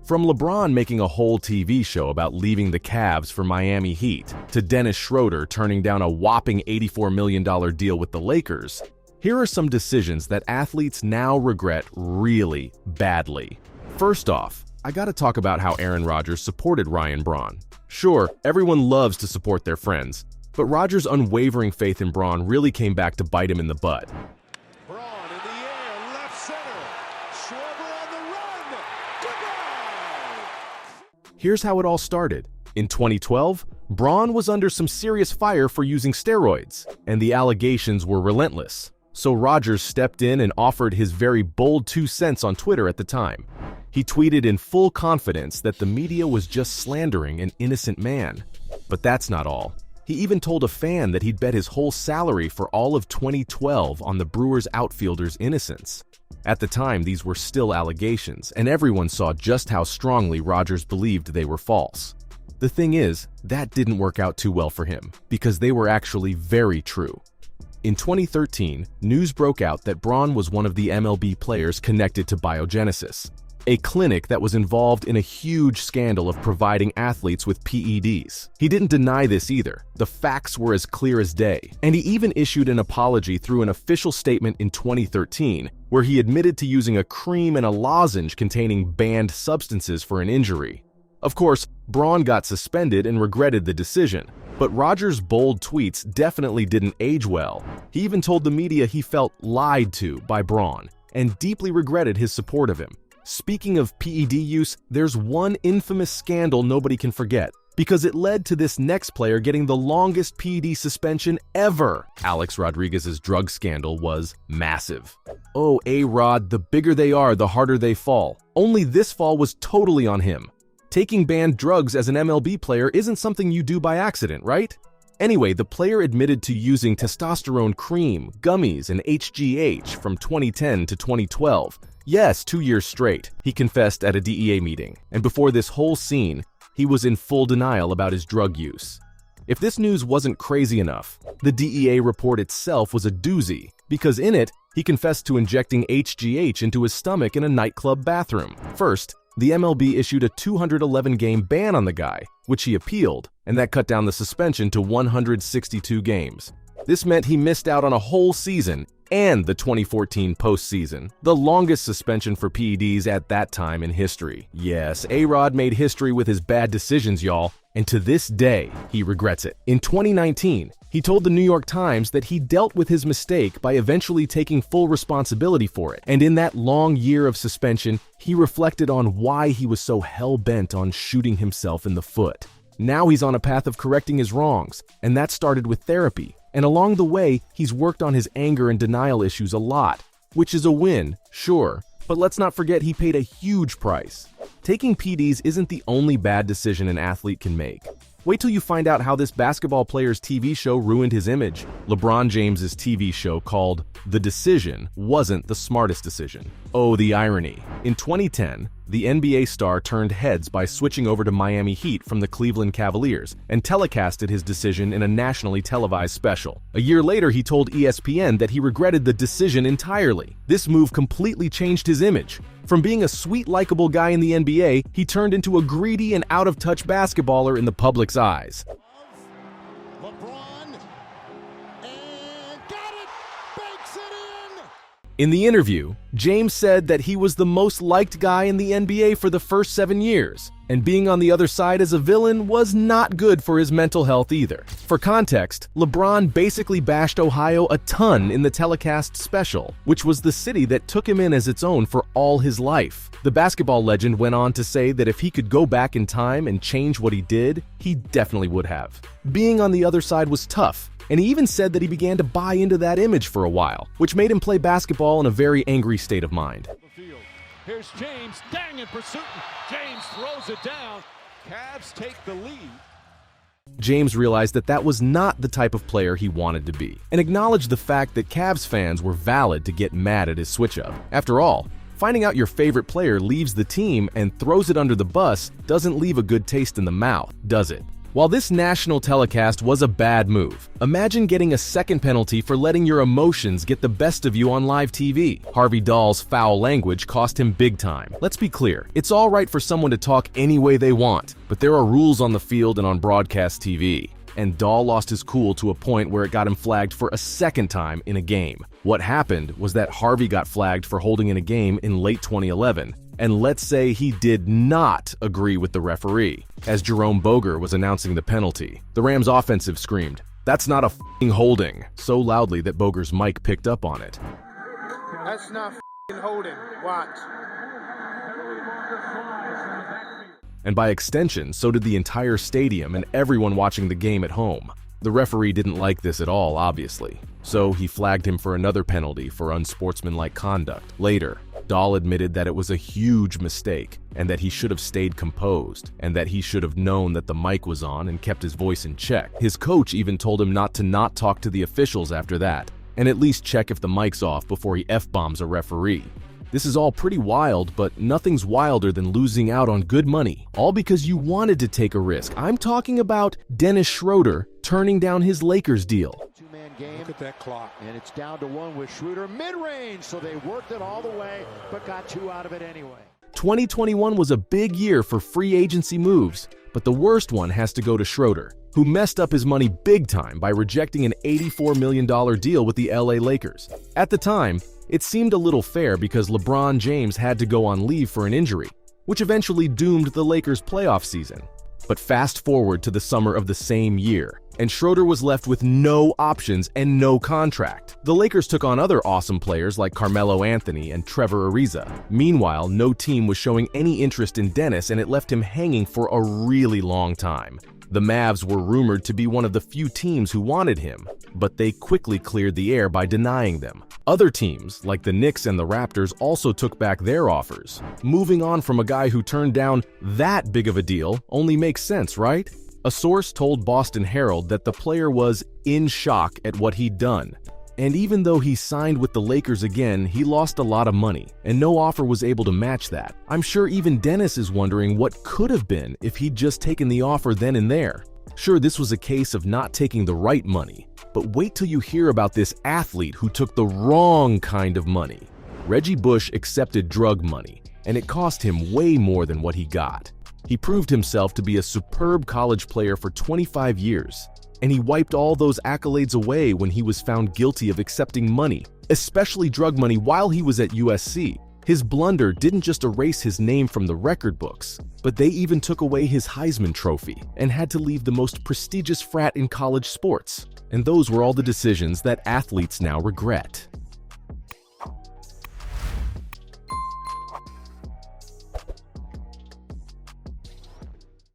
From LeBron making a whole TV show about leaving the Cavs for Miami Heat, to Dennis Schroeder turning down a whopping $84 million deal with the Lakers, here are some decisions that athletes now regret really badly. First off, I gotta talk about how Aaron Rodgers supported Ryan Braun. Sure, everyone loves to support their friends, but Rodgers' unwavering faith in Braun really came back to bite him in the butt. Braun in the air, left center. Schwarber on the run. Goodbye. Here's how it all started. In 2012, Braun was under some serious fire for using steroids, and the allegations were relentless. So Rodgers stepped in and offered his very bold 2 cents on Twitter at the time. He tweeted in full confidence that the media was just slandering an innocent man. But that's not all. He even told a fan that he'd bet his whole salary for all of 2012 on the Brewers outfielder's innocence. At the time, these were still allegations, and everyone saw just how strongly Rodgers believed they were false. The thing is, that didn't work out too well for him, because they were actually very true. In 2013, news broke out that Braun was one of the MLB players connected to Biogenesis, a clinic that was involved in a huge scandal of providing athletes with PEDs. He didn't deny this either. The facts were as clear as day, and he even issued an apology through an official statement in 2013, where he admitted to using a cream and a lozenge containing banned substances for an injury. Of course, Braun got suspended and regretted the decision, but Rodgers' bold tweets definitely didn't age well. He even told the media he felt lied to by Braun and deeply regretted his support of him. Speaking of PED use, there's one infamous scandal nobody can forget, because it led to this next player getting the longest PED suspension ever. Alexrodriguez's drug scandal was massive. Oh, A-Rod, the bigger they are, the harder they fall. Only this fall was totally on him. Taking banned drugs as an MLB player isn't something you do by accident, right? Anyway, the player admitted to using testosterone cream, gummies, and HGH from 2010 to 2012. Yes, 2 years straight. He confessed at a DEA meeting, and before this whole scene, he was in full denial about his drug use. If this news wasn't crazy enough, the DEA report itself was a doozy, because in it, he confessed to injecting HGH into his stomach in a nightclub bathroom. First, the MLB issued a 211-game ban on the guy, which he appealed, and that cut down the suspension to 162 games. This meant he missed out on a whole season and the 2014 postseason, the longest suspension for PEDs at that time in history. Yes, A-Rod made history with his bad decisions, y'all, and to this day, he regrets it. In 2019, he told the New York Times that he dealt with his mistake by eventually taking full responsibility for it, and in that long year of suspension, he reflected on why he was so hell-bent on shooting himself in the foot. Now he's on a path of correcting his wrongs, and that started with therapy. And along the way, he's worked on his anger and denial issues a lot, which is a win, sure, but let's not forget he paid a huge price. Taking PEDs isn't the only bad decision an athlete can make. Wait till you find out how this basketball player's TV show ruined his image. LeBron James's TV show called The Decision wasn't the smartest decision. Oh, the irony. In 2010, the NBA star turned heads by switching over to Miami Heat from the Cleveland Cavaliers and telecasted his decision in a nationally televised special. A year later, he told ESPN that he regretted the decision entirely. This move completely changed his image. From being a sweet, likable guy in the NBA, he turned into a greedy and out-of-touch basketballer in the public's eyes. LeBron, and got it, banks it in. In the interview, James said that he was the most liked guy in the NBA for the first 7 years, and being on the other side as a villain was not good for his mental health either. For context, LeBron basically bashed Ohio a ton in the telecast special, which was the city that took him in as its own for all his life. The basketball legend went on to say that if he could go back in time and change what he did, he definitely would have. Being on the other side was tough, and he even said that he began to buy into that image for a while, which made him play basketball in a very angry state of mind. Here's James, dang in pursuit. James throws it down. Cavs take the lead. James realized that that was not the type of player he wanted to be, and acknowledged the fact that Cavs fans were valid to get mad at his switch-up. After all, finding out your favorite player leaves the team and throws it under the bus doesn't leave a good taste in the mouth, does it? While this national telecast was a bad move, imagine getting a second penalty for letting your emotions get the best of you on live TV. Harvey Dahl's foul language cost him big time. Let's be clear, it's all right for someone to talk any way they want, but there are rules on the field and on broadcast TV. And Dahl lost his cool to a point where it got him flagged for a second time in a game. What happened was that Harvey got flagged for holding in a game in late 2011. And let's say he did not agree with the referee. As Jerome Boger was announcing the penalty, the Rams offensive screamed, "That's not a f***ing holding," so loudly that Boger's mic picked up on it. That's not f***ing holding. Watch. And by extension, so did the entire stadium and everyone watching the game at home. The referee didn't like this at all, obviously, so he flagged him for another penalty for unsportsmanlike conduct. Later, Dahl admitted that it was a huge mistake and that he should have stayed composed and that he should have known that the mic was on and kept his voice in check. His coach even told him not to talk to the officials after that and at least check if the mic's off before he F-bombs a referee. This is all pretty wild, but nothing's wilder than losing out on good money, all because you wanted to take a risk. I'm talking about Dennis Schroeder turning down his Lakers deal. Two-man game. Look at that clock. And it's down to one with Schroeder mid-range, so they worked it all the way, but got two out of it anyway. 2021 was a big year for free agency moves, but the worst one has to go to Schroeder, who messed up his money big time by rejecting an $84 million deal with the LA Lakers. At the time, it seemed a little fair because LeBron James had to go on leave for an injury, which eventually doomed the Lakers' playoff season. But fast forward to the summer of the same year, and Schroeder was left with no options and no contract. The Lakers took on other awesome players like Carmelo Anthony and Trevor Ariza. Meanwhile, no team was showing any interest in Dennis, and it left him hanging for a really long time. The Mavs were rumored to be one of the few teams who wanted him, but they quickly cleared the air by denying them. Other teams, like the Knicks and the Raptors, also took back their offers. Moving on from a guy who turned down that big of a deal only makes sense, right? A source told Boston Herald that the player was in shock at what he'd done. And even though he signed with the Lakers again, he lost a lot of money, and no offer was able to match that. I'm sure even Dennis is wondering what could have been if he'd just taken the offer then and there. Sure, this was a case of not taking the right money, but wait till you hear about this athlete who took the wrong kind of money. Reggie Bush accepted drug money, and it cost him way more than what he got. He proved himself to be a superb college player for 25 years. And he wiped all those accolades away when he was found guilty of accepting money, especially drug money, while he was at USC. His blunder didn't just erase his name from the record books, but they even took away his Heisman Trophy and had to leave the most prestigious frat in college sports. And those were all the decisions that athletes now regret.